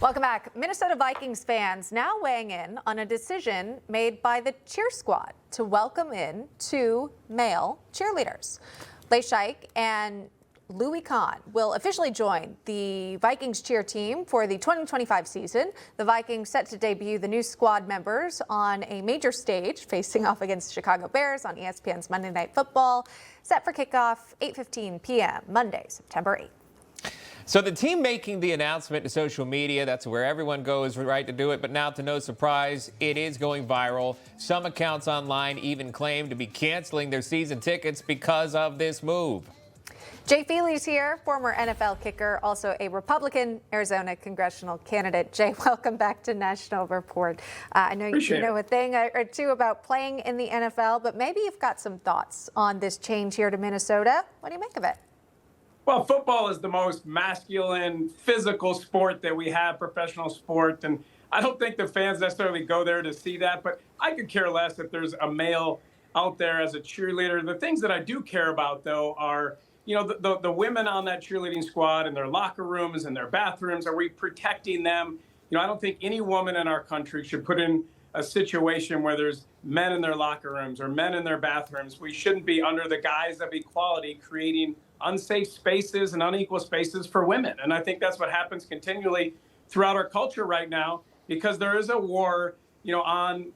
Welcome back. Minnesota Vikings fans now weighing in on a decision made by the cheer squad to welcome in 2 male cheerleaders. Leishike and Louis Kahn will officially join the Vikings cheer team for the 2025 season. The Vikings set to debut the new squad members on a major stage, facing off against Chicago Bears on ESPN's Monday Night Football, set for kickoff 8:15 p.m. Monday, September 8th. So the team making the announcement to social media, that's where everyone goes, right, to do it. But now, to no surprise, it is going viral. Some accounts online even claim to be canceling their season tickets because of this move. Jay Feely's here, former NFL kicker, also a Republican Arizona congressional candidate. Jay, welcome back to National Report. I know you know a thing or two about playing in the NFL, but maybe you've got some thoughts on this change here to Minnesota. What do you make of it? Well, football is the most masculine, physical sport that we have, professional sport. And I don't think the fans necessarily go there to see that. But I could care less if there's a male out there as a cheerleader. The things that I do care about, though, are, you know, the women on that cheerleading squad and their locker rooms and their bathrooms. Are we protecting them? You know, I don't think any woman in our country should put in a situation where there's men in their locker rooms or men in their bathrooms. We shouldn't be, under the guise of equality, creating unsafe spaces and unequal spaces for women. And I think that's what happens continually throughout our culture right now, because there is a war, you know, on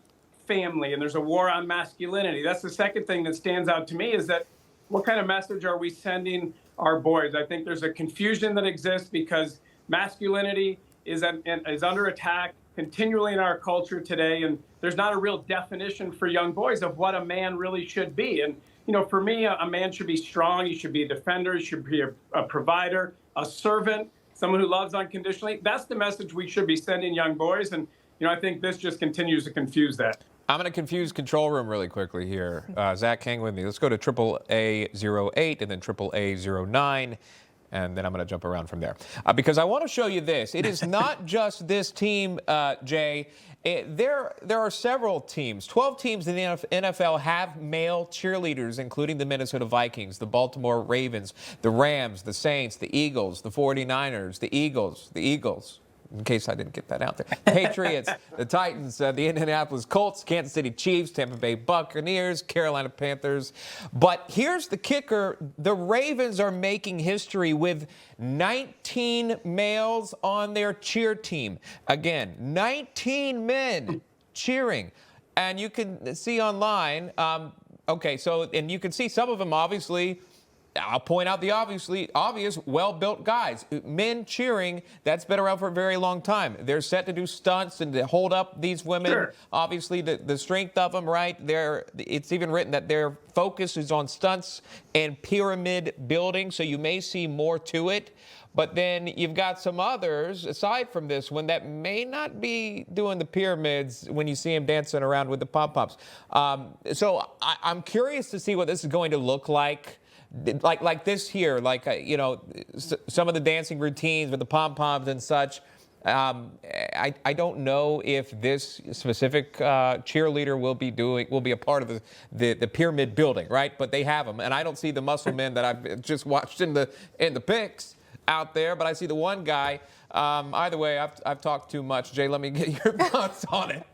family and there's a war on masculinity. That's the second thing that stands out to me, is that what kind of message are we sending our boys? I think there's a confusion that exists because masculinity is under attack continually in our culture today. And there's not a real definition for young boys of what a man really should be. And you know, for me, a man should be strong. He should be a defender. He should be a provider, a servant, someone who loves unconditionally. That's the message we should be sending young boys. And, you know, I think this just continues to confuse that. I'm going to confuse control room really quickly here. Zach, hang with me. Let's go to AAA08 and then AAA09. And then I'm going to jump around from there. Because I want to show you this. It is not just this team, Jay. There are several teams. 12 teams in the NFL have male cheerleaders, including the Minnesota Vikings, the Baltimore Ravens, the Rams, the Saints, the Eagles, the 49ers, the Eagles, in case I didn't get that out there, Patriots, the Titans, the Indianapolis Colts, Kansas City Chiefs, Tampa Bay Buccaneers, Carolina Panthers. But here's the kicker. The Ravens are making history with 19 males on their cheer team. Again, 19 men cheering. And you can see online, and you can see some of them, obviously, I'll point out the obvious, well-built guys. Men cheering, that's been around for a very long time. They're set to do stunts and to hold up these women. Sure. Obviously, the strength of them, right? It's even written that their focus is on stunts and pyramid building, so you may see more to it. But then you've got some others, aside from this one, that may not be doing the pyramids when you see them dancing around with the pom-poms. So I'm curious to see what this is going to look like. Like this here, some of the dancing routines with the pom-poms and such. I don't know if this specific cheerleader will be a part of the pyramid building, right? But they have them, and I don't see the muscle men that I've just watched in the pics out there. But I see the one guy. Either way, I've talked too much. Jay, let me get your thoughts on it.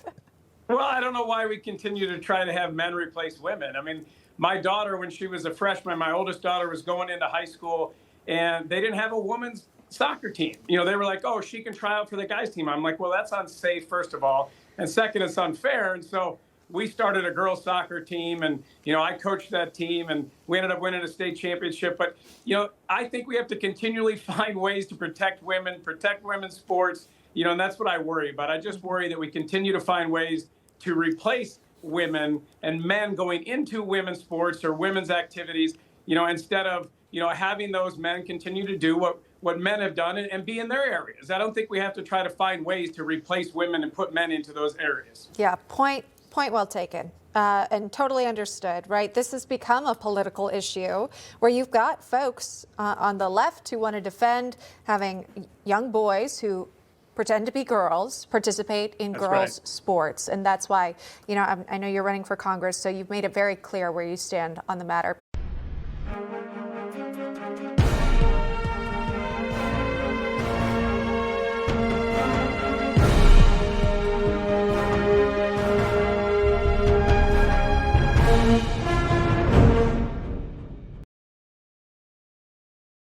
Well, I don't know why we continue to try to have men replace women. I mean, my daughter, when she was a freshman, my oldest daughter was going into high school, and they didn't have a women's soccer team. You know, they were like, oh, she can try out for the guys' team. I'm like, well, that's unsafe, first of all. And second, it's unfair. And so we started a girls' soccer team, and, you know, I coached that team, and we ended up winning a state championship. But, you know, I think we have to continually find ways to protect women, protect women's sports, you know, and that's what I worry about. I just worry that we continue to find ways to replace women and men going into women's sports or women's activities, you know, instead of, you know, having those men continue to do what men have done and be in their areas. I don't think we have to try to find ways to replace women and put men into those areas. Yeah, point well taken. And totally understood, right? This has become a political issue where you've got folks on the left who want to defend having young boys who pretend to be girls, participate in girls' sports. And that's why, you know, I know you're running for Congress, so you've made it very clear where you stand on the matter.